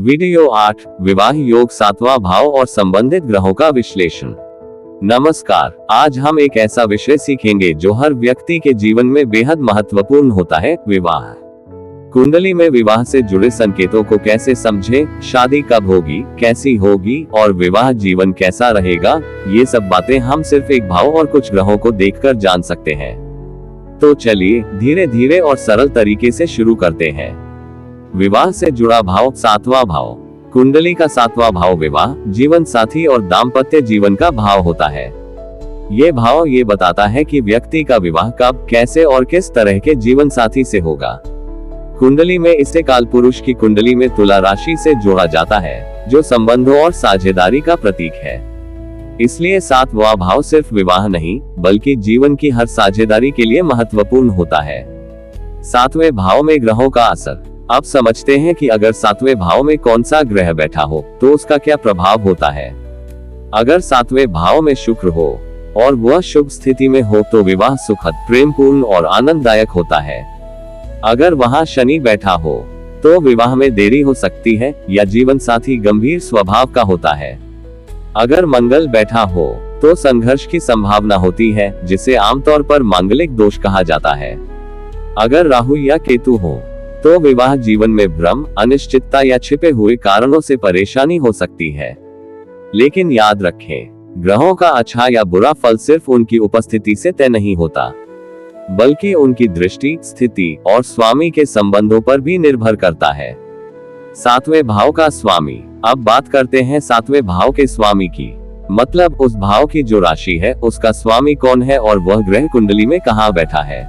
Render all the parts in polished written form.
Video 8 विवाह योग 7वां भाव और संबंधित ग्रहों का विश्लेषण। नमस्कार, आज हम एक ऐसा विषय सीखेंगे जो हर व्यक्ति के जीवन में बेहद महत्वपूर्ण होता है, विवाह। कुंडली में विवाह से जुड़े संकेतों को कैसे समझें, शादी कब होगी, कैसी होगी और विवाह जीवन कैसा रहेगा, ये सब बातें हम सिर्फ एक भाव और कुछ ग्रहों को देखकर जान सकते हैं। तो चलिए धीरे धीरे और सरल तरीके से शुरू करते हैं। विवाह से जुड़ा भाव 7वां भाव। कुंडली का 7वां भाव विवाह, जीवन साथी और दाम्पत्य जीवन का भाव होता है। ये भाव ये बताता है कि व्यक्ति का विवाह कब, कैसे और किस तरह के जीवन साथी से होगा। कुंडली में इसे कालपुरुष की कुंडली में तुला राशि से जोड़ा जाता है, जो संबंधों और साझेदारी का प्रतीक है। इसलिए 7वां भाव सिर्फ विवाह नहीं, बल्कि जीवन की हर साझेदारी के लिए महत्वपूर्ण होता है। 7वें भाव में ग्रहों का असर। अब समझते हैं कि अगर 7वें भाव में कौन सा ग्रह बैठा हो तो उसका क्या प्रभाव होता है। अगर 7वें भाव में शुक्र हो और वह शुभ स्थिति में हो तो विवाह सुखद, प्रेमपूर्ण और आनंददायक होता है। अगर वहां शनि बैठा हो तो विवाह में देरी हो सकती है या जीवन साथी गंभीर स्वभाव का होता है। अगर मंगल बैठा हो तो संघर्ष की संभावना होती है, जिसे आमतौर पर मांगलिक दोष कहा जाता है। अगर राहु या केतु हो तो विवाह जीवन में भ्रम, अनिश्चितता या छिपे हुए कारणों से परेशानी हो सकती है। लेकिन याद रखें, ग्रहों का अच्छा या बुरा फल सिर्फ उनकी उपस्थिति से तय नहीं होता, बल्कि उनकी दृष्टि, स्थिति और स्वामी के संबंधों पर भी निर्भर करता है। 7वें भाव का स्वामी। अब बात करते हैं 7वें भाव के स्वामी की, मतलब उस भाव की जो राशि है उसका स्वामी कौन है और वह ग्रह कुंडली में कहाँ बैठा है।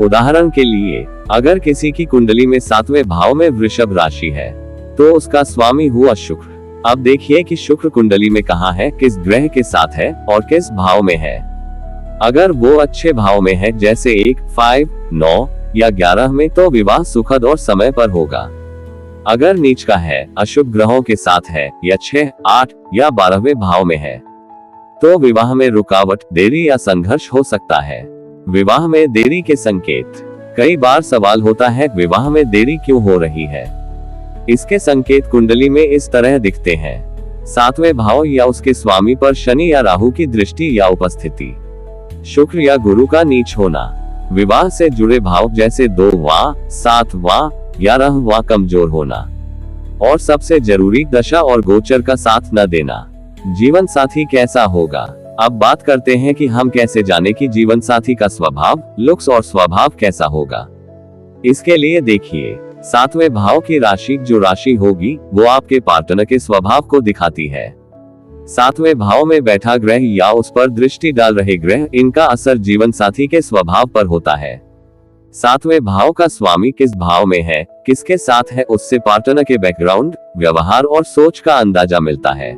उदाहरण के लिए, अगर किसी की कुंडली में 7वें भाव में वृषभ राशि है तो उसका स्वामी हुआ शुक्र। अब देखिए कि शुक्र कुंडली में कहाँ है, किस ग्रह के साथ है और किस भाव में है। अगर वो अच्छे भाव में है, जैसे 1, 5, 9 या 11 में, तो विवाह सुखद और समय पर होगा। अगर नीच का है, अशुभ ग्रहों के साथ है या 6, 8 या 12वें भाव में है, तो विवाह में रुकावट, देरी या संघर्ष हो सकता है। विवाह में देरी के संकेत। कई बार सवाल होता है, विवाह में देरी क्यों हो रही है। इसके संकेत कुंडली में इस तरह दिखते हैं। 7वें भाव या उसके स्वामी पर शनि या राहु की दृष्टि या उपस्थिति। शुक्र या गुरु का नीच होना। विवाह से जुड़े भाव जैसे 2वां, 7वां, 11वां कमजोर होना। और सबसे जरूरी, दशा और गोचर का साथ न देना। जीवन साथी कैसा होगा। अब बात करते हैं कि हम कैसे जाने कि जीवन साथी का स्वभाव, लुक्स और स्वभाव कैसा होगा। इसके लिए देखिए, 7वें भाव की राशि जो राशि होगी वो आपके पार्टनर के स्वभाव को दिखाती है। 7वें भाव में बैठा ग्रह या उस पर दृष्टि डाल रहे ग्रह, इनका असर जीवन साथी के स्वभाव पर होता है। 7वें भाव का स्वामी किस भाव में है, किसके साथ है, उससे पार्टनर के बैकग्राउंड, व्यवहार और सोच का अंदाजा मिलता है।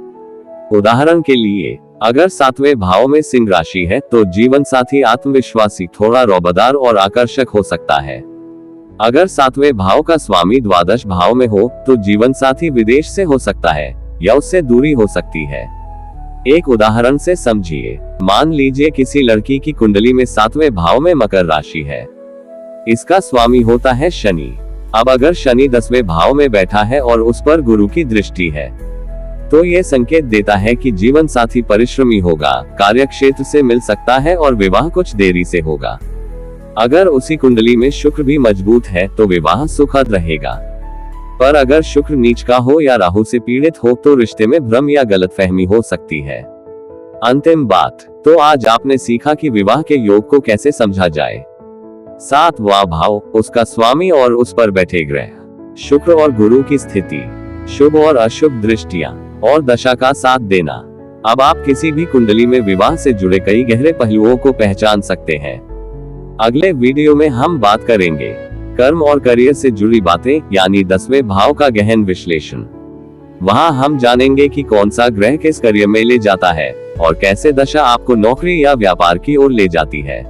उदाहरण के लिए, अगर 7वें भाव में सिंह राशि है तो जीवन साथी आत्मविश्वासी, थोड़ा रौबदार और आकर्षक हो सकता है। अगर 7वें भाव का स्वामी द्वादश भाव में हो तो जीवन साथी विदेश से हो सकता है या उससे दूरी हो सकती है। एक उदाहरण से समझिए। मान लीजिए किसी लड़की की कुंडली में 7वें भाव में मकर राशि है। इसका स्वामी होता है शनि। अब अगर शनि 10वें भाव में बैठा है और उस पर गुरु की दृष्टि है, तो ये संकेत देता है कि जीवन साथी परिश्रमी होगा, कार्यक्षेत्र से मिल सकता है और विवाह कुछ देरी से होगा। अगर उसी कुंडली में शुक्र भी मजबूत है तो विवाह सुखद रहेगा। पर अगर शुक्र नीच का हो या राहु से पीड़ित हो तो रिश्ते में भ्रम या गलतफहमी हो सकती है। अंतिम बात, तो आज आपने सीखा कि विवाह के योग को कैसे समझा जाए। 7वां भाव, उसका स्वामी और उस पर बैठे ग्रह, शुक्र और गुरु की स्थिति, शुभ और अशुभ दृष्टियां और दशा का साथ देना। अब आप किसी भी कुंडली में विवाह से जुड़े कई गहरे पहलुओं को पहचान सकते हैं। अगले वीडियो में हम बात करेंगे कर्म और करियर से जुड़ी बातें, यानी 10वें भाव का गहन विश्लेषण। वहां हम जानेंगे कि कौन सा ग्रह किस करियर में ले जाता है और कैसे दशा आपको नौकरी या व्यापार की ओर ले जाती है।